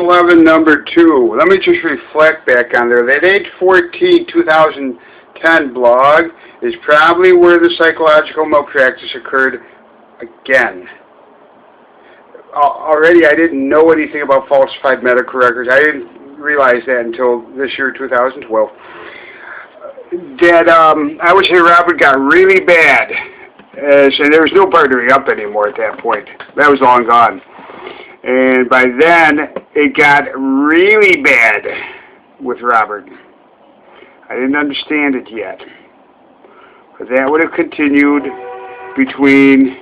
11, number 2. Let me just reflect back on there. That age 14, 2010 blog is probably where the psychological malpractice occurred again. Already, I didn't know anything about falsified medical records. I didn't realize that until this year, 2012. That I would say Robert got really bad. So there was no partnering up anymore at that point. That was long gone. And by then, it got really bad with Robert. I didn't understand it yet. But that would have continued between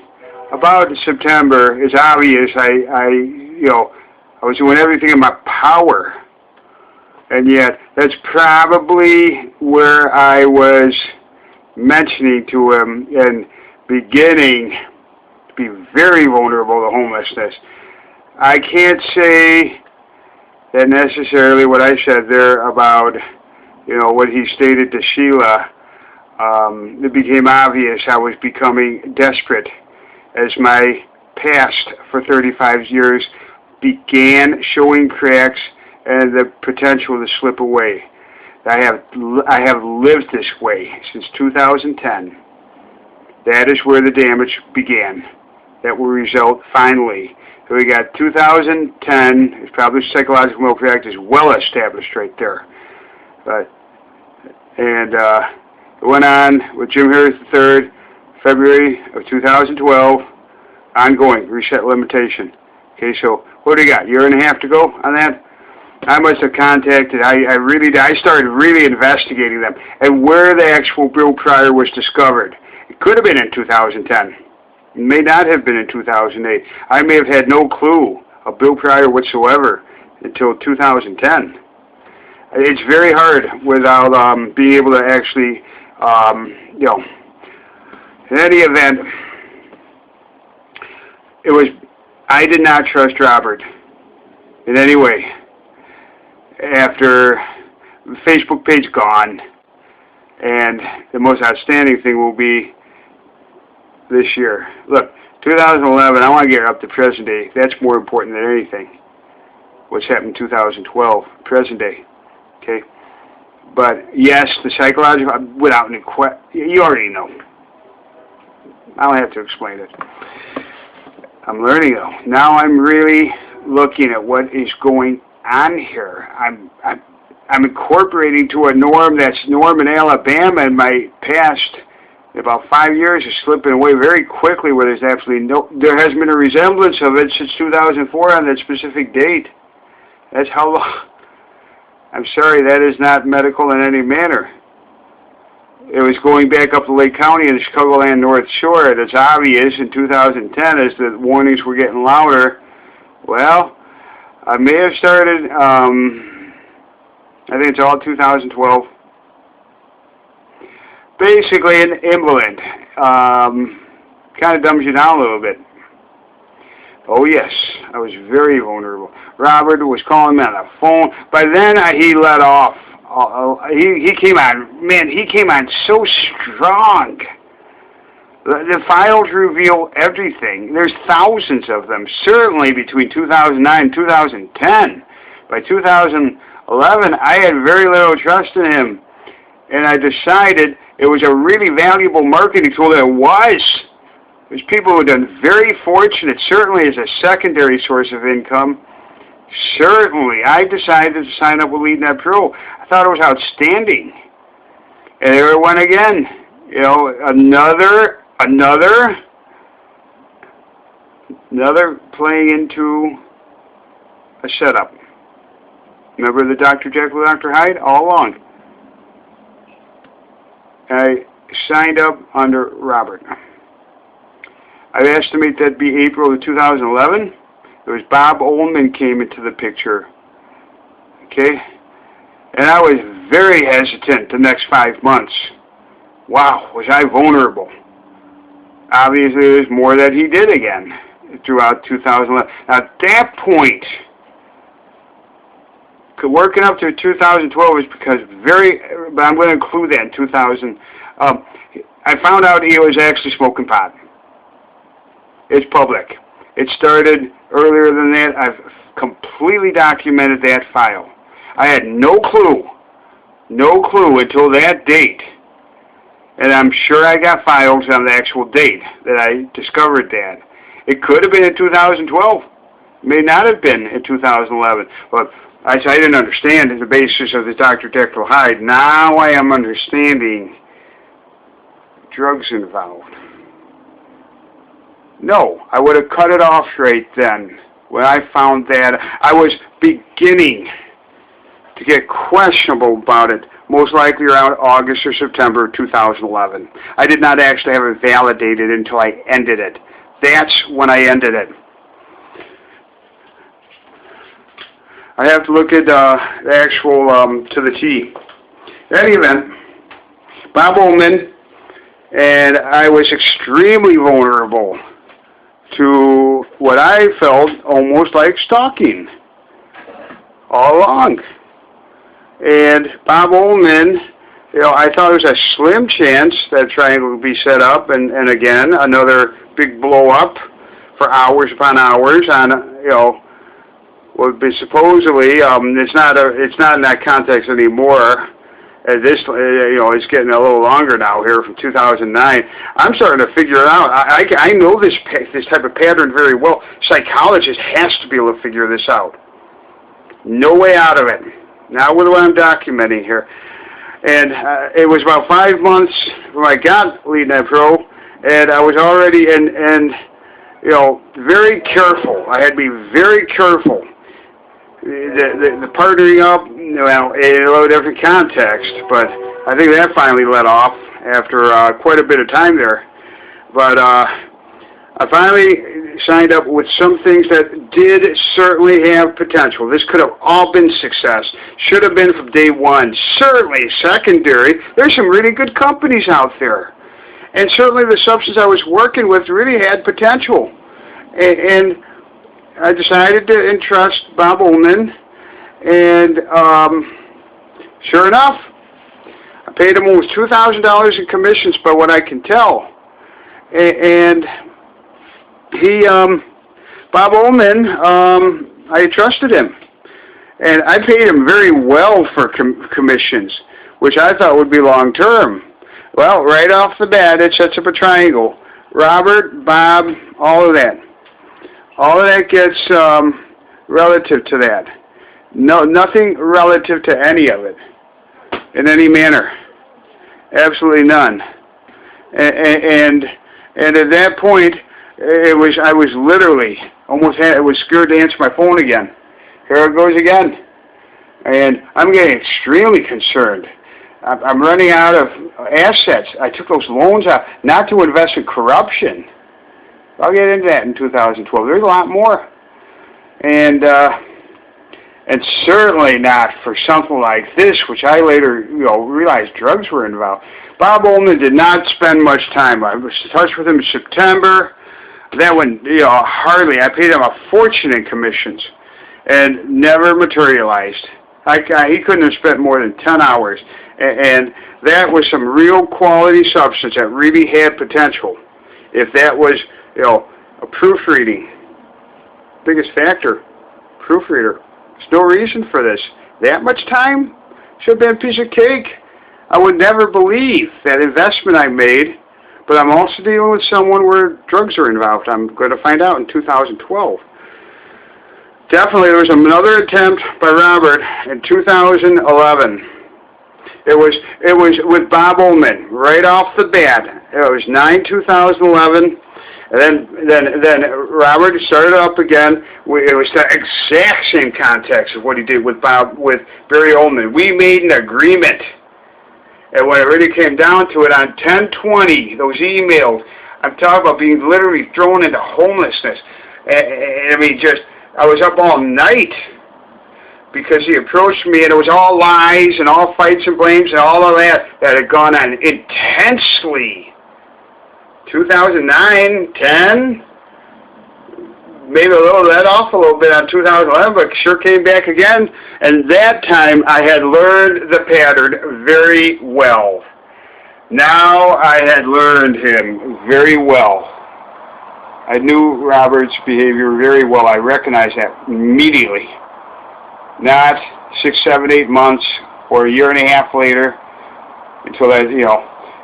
about September. It's obvious I was doing everything in my power. And yet, that's probably where I was mentioning to him and beginning to be very vulnerable to homelessness. I can't say that necessarily what I said there about, what he stated to Sheila. It became obvious I was becoming desperate as my past for 35 years began showing cracks and the potential to slip away. I have lived this way since 2010. That is where the damage began. That will result finally. So we got 2010, it's probably psychological malpractice, well established right there. And it went on with Jim Harris III, February of 2012, ongoing, reset limitation. Okay, so what do you got? Year and a half to go on that? I must have contacted, I started really investigating them and where the actual Bill Pryor was discovered. It could have been in 2010. It may not have been in 2008. I may have had no clue of Bill Pryor whatsoever until 2010. It's very hard without being able to actually, in any event, I did not trust Robert in any way. After the Facebook page gone, and the most outstanding thing will be this year. Look, 2011, I want to get up to present day. That's more important than anything. What's happened in 2012, present day. Okay? But yes, the psychological, without any question, you already know. I don't have to explain it. I'm learning though. Now I'm really looking at what is going on here. I'm incorporating to a norm that's norm in Alabama in my past. About 5 years is slipping away very quickly where there's absolutely there hasn't been a resemblance of it since 2004 on that specific date. That's how long. I'm sorry, that is not medical in any manner. It was going back up to Lake County and the Chicagoland North Shore. It's obvious in 2010 as the warnings were getting louder. Well, I may have started, I think it's all 2012. Basically, an invalid. Kind of dumbs you down a little bit. Oh, yes, I was very vulnerable. Robert was calling me on the phone. By then, he let off. He came on, man, he came on so strong. The files reveal everything. There's thousands of them, certainly between 2009 and 2010. By 2011, I had very little trust in him. And I decided it was a really valuable marketing tool. It was. There's people who have done very fortunate, certainly as a secondary source of income. Certainly. I decided to sign up with LeadNet Pro. I thought it was outstanding. And there it went again. Another playing into a setup. Remember the Dr. Jekyll, Dr. Hyde? All along. I signed up under Robert. I estimate that'd be April of 2011. It was Bob Ullman came into the picture. Okay? And I was very hesitant the next 5 months. Wow, was I vulnerable. Obviously, there's more that he did again throughout 2011. Now, at that point, working up to 2012 is because but I'm going to include that in 2000. I found out he was actually smoking pot. It's public. It started earlier than that. I've completely documented that file. I had no clue until that date. And I'm sure I got files on the actual date that I discovered that. It could have been in 2012. May not have been in 2011. But I didn't understand the basis of the Dr. Jekyll Hyde. Now I am understanding drugs involved. No, I would have cut it off right then. When I found that, I was beginning to get questionable about it, most likely around August or September 2011. I did not actually have it validated until I ended it. That's when I ended it. I have to look at the actual to the T. In any event, Bob Ullman, and I was extremely vulnerable to what I felt almost like stalking all along. And Bob Ullman, I thought there was a slim chance that triangle would be set up, and again, another big blow up for hours upon hours on, would be supposedly, it's not in that context anymore. It's getting a little longer now here from 2009. I'm starting to figure it out. I know this type of pattern very well. Psychologists has to be able to figure this out. No way out of it. Now with what I'm documenting here. And it was about 5 months when I got LeadNet Pro, and I was already very careful. I had to be very careful. The partnering up, in a little different context, but I think that finally let off after quite a bit of time there. But I finally signed up with some things that did certainly have potential. This could have all been success. Should have been from day one. Certainly secondary. There's some really good companies out there. And certainly the substance I was working with really had potential. And I decided to entrust Bob Ullman, and sure enough, I paid him almost $2,000 in commissions by what I can tell. And he, Bob Ullman, I trusted him. And I paid him very well for commissions, which I thought would be long-term. Well, right off the bat, it sets up a triangle. Robert, Bob, all of that. All of that gets relative to that. No, nothing relative to any of it in any manner. Absolutely none. And at that point, I was literally was scared to answer my phone again. Here it goes again. And I'm getting extremely concerned. I'm running out of assets. I took those loans out not to invest in corruption. I'll get into that in 2012. There's a lot more. And certainly not for something like this, which I later, realized drugs were involved. Bob Ullman did not spend much time. I was in touch with him in September. That one, hardly. I paid him a fortune in commissions and never materialized. He couldn't have spent more than 10 hours. And that was some real quality substance that really had potential. If that was, a proofreading, biggest factor, proofreader. There's no reason for this. That much time should have been a piece of cake. I would never believe that investment I made, but I'm also dealing with someone where drugs are involved. I'm going to find out in 2012. Definitely, there was another attempt by Robert in 2011. It was with Bob Ullman right off the bat. It was 9/2011. And then Robert started up again. It was the exact same context of what he did with Barry Ullman. We made an agreement. And when it really came down to it, on 10/20, those emails, I'm talking about being literally thrown into homelessness. I was up all night because he approached me, and it was all lies and all fights and blames and all of that had gone on intensely. 2009, 10, maybe let off a little bit on 2011, but sure came back again. And that time I had learned the pattern very well. Now I had learned him very well. I knew Robert's behavior very well. I recognized that immediately. Not 6, 7, 8 months or a year and a half later until that,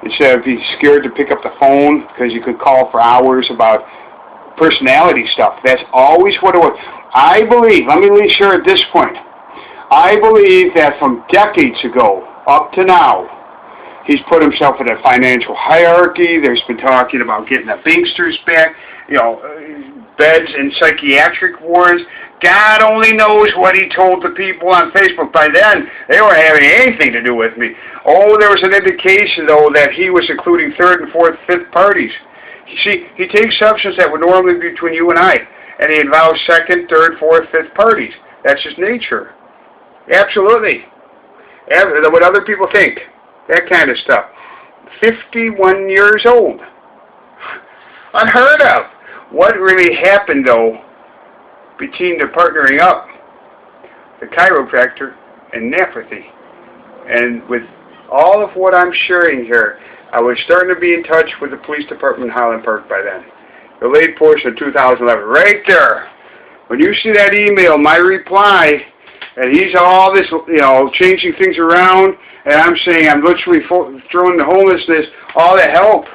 instead of being scared to pick up the phone because you could call for hours about personality stuff. That's always what it was. I believe, let me be sure at this point, I believe that from decades ago up to now, he's put himself in a financial hierarchy. There's been talking about getting the banksters back, beds in psychiatric wards. God only knows what he told the people on Facebook. By then, they weren't having anything to do with me. Oh, there was an indication, though, that he was including third and fourth, fifth parties. See, he takes substance that would normally be between you and I, and he involves second, third, fourth, fifth parties. That's his nature. Absolutely. What other people think. That kind of stuff. 51 years old. Unheard of. What really happened, though, between the partnering up, the chiropractor, and Napathy? And with all of what I'm sharing here, I was starting to be in touch with the police department in Highland Park by then. The late portion of 2011. Right there. When you see that email, my reply, and he's all this, changing things around, and I'm saying I'm literally throwing the homelessness, all the help.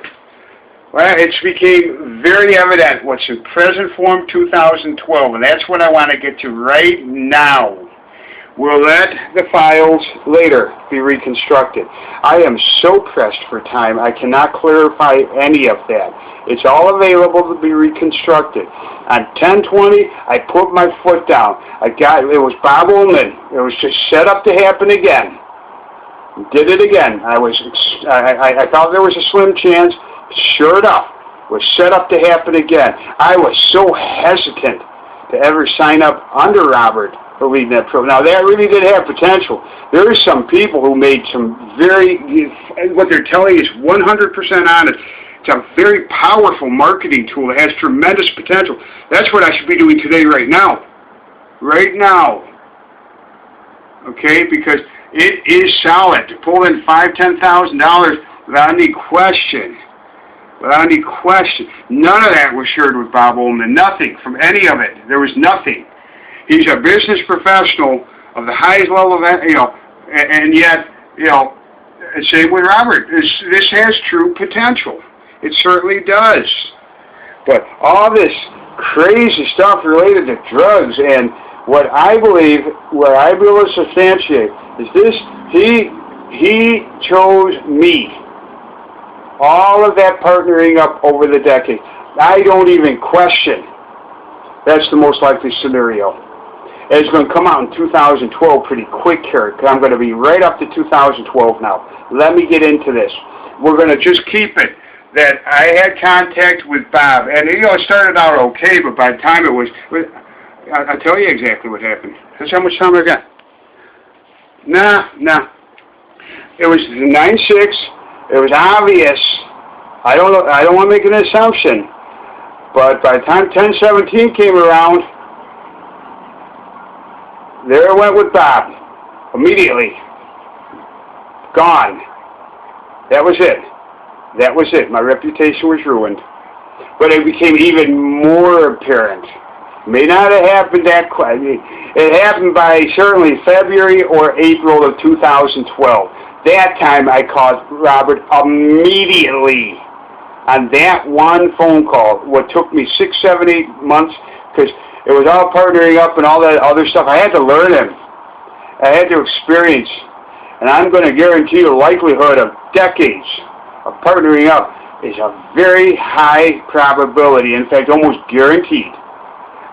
Well, it became very evident what's in present form 2012, and that's what I want to get to right now. We'll let the files later be reconstructed. I am so pressed for time, I cannot clarify any of that. It's all available to be reconstructed. On 10/20, I put my foot down. It was Bob Ullman. It was just set up to happen again. Did it again. I thought there was a slim chance. Sure enough, was set up to happen again. I was so hesitant to ever sign up under Robert for leading that program. Now, that really did have potential. There are some people who made some what they're telling is 100% honest. It's a very powerful marketing tool. It has tremendous potential. That's what I should be doing today right now. Right now. Okay? Because it is solid. To pull in $5,000, $10,000 without any question. Without any question. None of that was shared with Bob Ullman. Nothing from any of it. There was nothing. He's a business professional of the highest level of, and yet, same with Robert. This has true potential. It certainly does. But all this crazy stuff related to drugs and what I believe, what I be able to substantiate is this, he chose me. All of that partnering up over the decade. I don't even question that's the most likely scenario. And it's going to come out in 2012 pretty quick here, because I'm going to be right up to 2012 now. Let me get into this. We're going to just keep it that I had contact with Bob, and it started out okay, but by the time it was I'll tell you exactly what happened. That's how much time I got. Nah. It was 9/6. It was obvious. I don't want to make an assumption, but by the time 10/17 came around, there I went with Bob. Immediately. Gone. That was it. That was it. My reputation was ruined. But it became even more apparent. May not have happened that quickly. It happened by certainly February or April of 2012. That time I called Robert immediately on that one phone call. What took me 6, 7, 8 months, because it was all partnering up and all that other stuff. I had to learn him. I had to experience. And I'm going to guarantee the likelihood of decades of partnering up is a very high probability. In fact, almost guaranteed.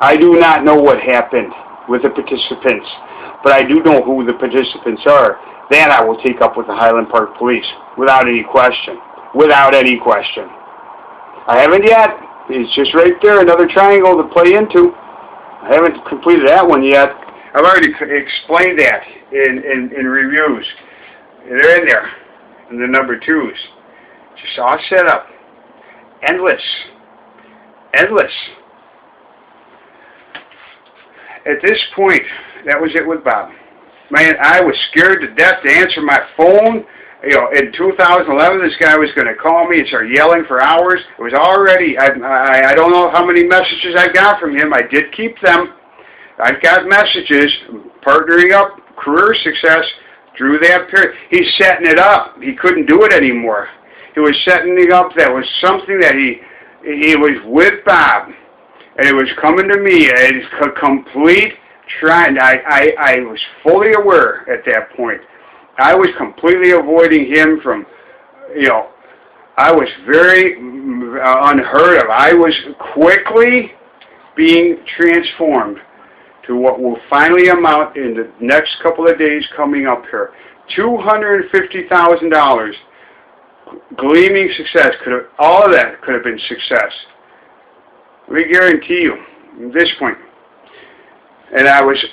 I do not know what happened with the participants, but I do know who the participants are. That I will take up with the Highland Park Police, without any question. Without any question. I haven't yet. It's just right there, another triangle to play into. I haven't completed that one yet. I've already explained that in reviews. They're in there, in the number 2s. Just all set up. Endless. Endless. At this point, that was it with Bob. Man, I was scared to death to answer my phone. You know, in 2011, this guy was going to call me and start yelling for hours. It was already, I don't know how many messages I got from him. I did keep them. I got messages, partnering up, career success, through that period. He's setting it up. He couldn't do it anymore. He was setting it up. That was something that he was with Bob, and it was coming to me. It's a complete trend. I was fully aware at that point. I was completely avoiding him from, you know, I was very unheard of. I was quickly being transformed to what will finally amount in the next couple of days coming up here. $250,000, gleaming success. All of that could have been success. We guarantee you, at this point. And I was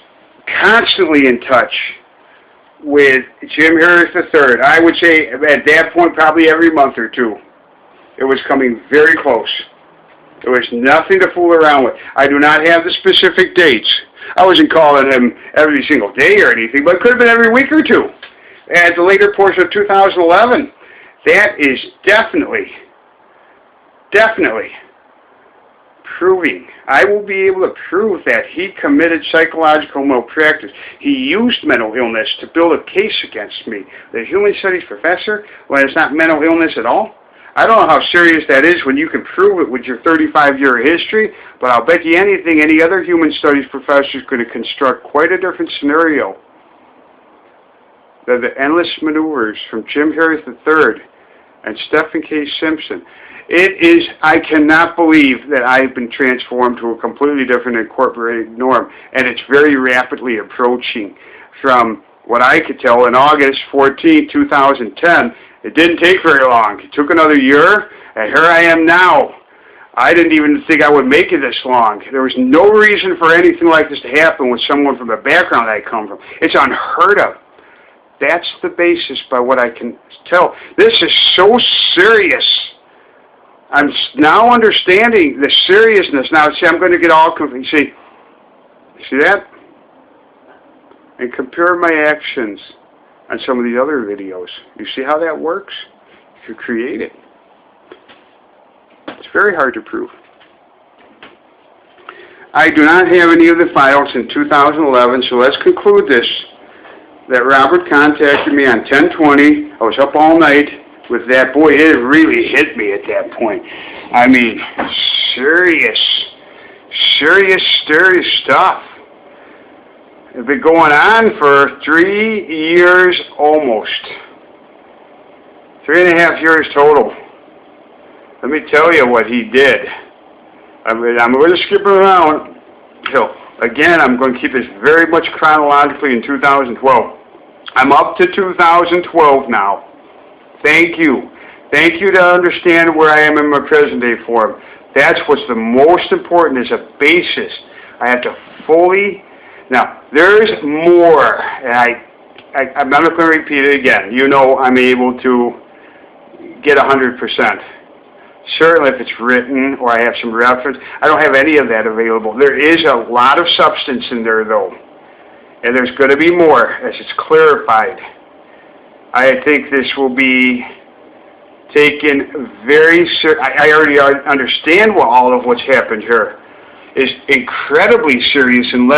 constantly in touch with Jim Harris III. I would say at that point probably every month or two. It was coming very close. There was nothing to fool around with. I do not have the specific dates. I wasn't calling him every single day or anything, but it could have been every week or two. At the later portion of 2011, that is definitely proving. I will be able to prove that he committed psychological malpractice. He used mental illness to build a case against me. The human studies professor, when it's not mental illness at all. I don't know how serious that is when you can prove it with your 35-year history, but I'll bet you anything any other human studies professor is going to construct quite a different scenario. The endless maneuvers from Jim Harris III and Stephen K. Simpson. It is, I cannot believe that I've been transformed to a completely different incorporated norm, and it's very rapidly approaching. From what I could tell, in August 14, 2010, it didn't take very long. It took another year, and here I am now. I didn't even think I would make it this long. There was no reason for anything like this to happen with someone from the background I come from. It's unheard of. That's the basis by what I can tell. This is so serious. I'm now understanding the seriousness. Now, see, I'm going to get all confused. See that? And compare my actions on some of the other videos. You see how that works? If you create it. It's very hard to prove. I do not have any of the files in 2011, so let's conclude this. That Robert contacted me on 10/20. I was up all night with that. Boy, it really hit me at that point. I mean, serious stuff. It's been going on for 3 years almost. 3.5 years total. Let me tell you what he did. I'm going to skip around. So, again, I'm going to keep this very much chronologically in 2012. I'm up to 2012 now. Thank you. Thank you to understand where I am in my present day form. That's what's the most important, is a basis. I have to fully... Now, there's more, and I'm not going to repeat it again. You know I'm able to get 100%. Certainly if it's written or I have some reference. I don't have any of that available. There is a lot of substance in there, though. And there's going to be more as it's clarified. I think this will be taken very serious. I already understand what all of what's happened here is incredibly serious, and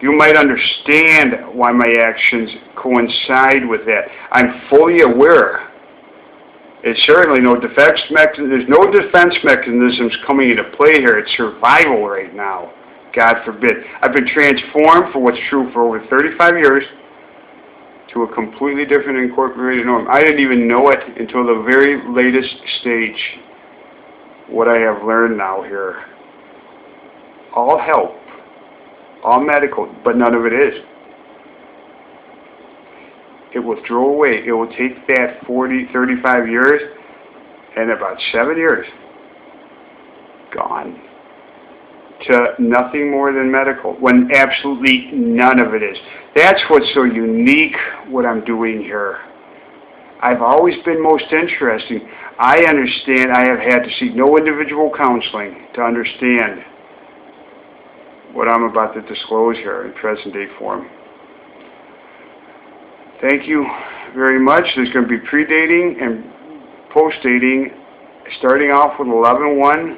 you might understand why my actions coincide with that. I'm fully aware. It's certainly no defense mechanism. There's no defense mechanisms coming into play here. It's survival right now. God forbid. I've been transformed for what's true for over 35 years to a completely different incorporated norm. I didn't even know it until the very latest stage. What I have learned now here. All help. All medical, but none of it is. It will throw away. It will take that 35 years and about 7 years gone to nothing more than medical, when absolutely none of it is. That's what's so unique, what I'm doing here. I've always been most interesting. I understand I have had to seek no individual counseling to understand what I'm about to disclose here in present day form. Thank you very much. There's going to be pre-dating and post-dating, starting off with 11/1,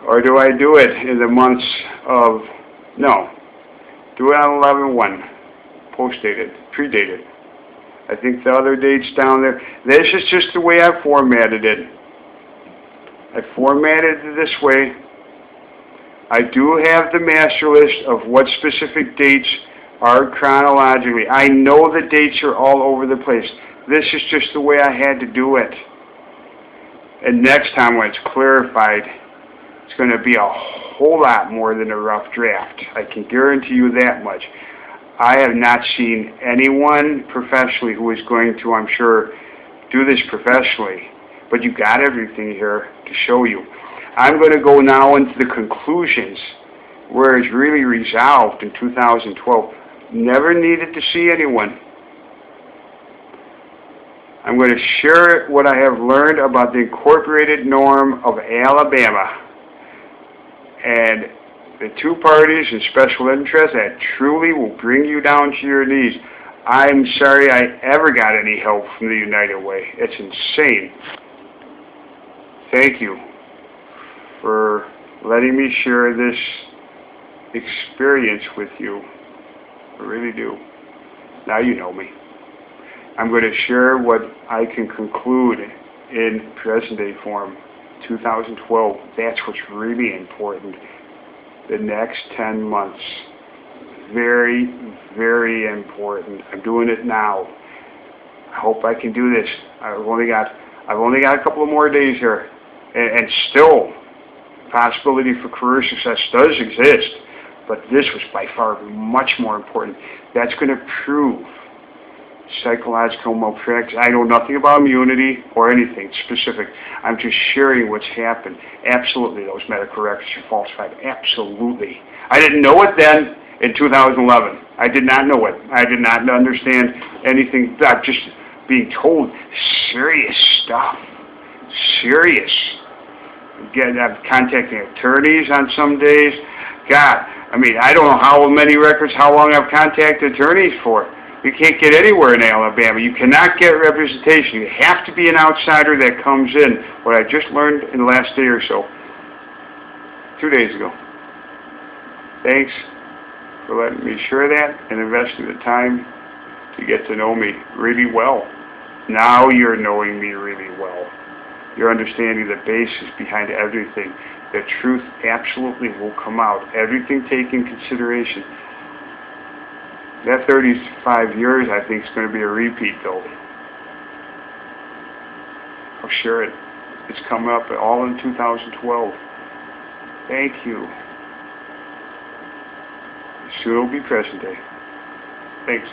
or do I do it in the months of, no, do it on 11/1, post-dated, pre-dated. I think the other dates down there, this is just the way I formatted it. I formatted it this way. I do have the master list of what specific dates are chronologically. I know the dates are all over the place. This is just the way I had to do it. And next time when it's clarified, it's going to be a whole lot more than a rough draft. I can guarantee you that much. I have not seen anyone professionally who is going to, I'm sure, do this professionally. But you got everything here to show you. I'm going to go now into the conclusions where it's really resolved in 2012. Never needed to see anyone. I'm going to share what I have learned about the incorporated norm of Alabama and the two parties and special interests that truly will bring you down to your knees. I'm sorry I ever got any help from the United Way. It's insane. Thank you for letting me share this experience with you. I really do. Now you know me. I'm going to share what I can conclude in present day form, 2012. That's what's really important. The next 10 months. Very, very important. I'm doing it now. I hope I can do this. I've only got a couple of more days here. And still, possibility for career success does exist. But this was by far much more important. That's going to prove psychological malpractice. I know nothing about immunity or anything specific. I'm just sharing what's happened. Absolutely, those medical records are falsified. Absolutely. I didn't know it then in 2011. I did not know it. I did not understand anything. I'm just being told serious stuff. Serious. Again, I'm contacting attorneys on some days. God, I mean, I don't know how many records, how long I've contacted attorneys for. You can't get anywhere in Alabama. You cannot get representation. You have to be an outsider that comes in. What I just learned in the last day or so, 2 days ago. Thanks for letting me share that and investing the time to get to know me really well. Now you're knowing me really well. You're understanding the basis behind everything. The truth absolutely will come out. Everything taken into consideration. That 35 years, I think, is going to be a repeat, though. I'll share it. It's coming up all in 2012. Thank you. Soon will be present day. Thanks.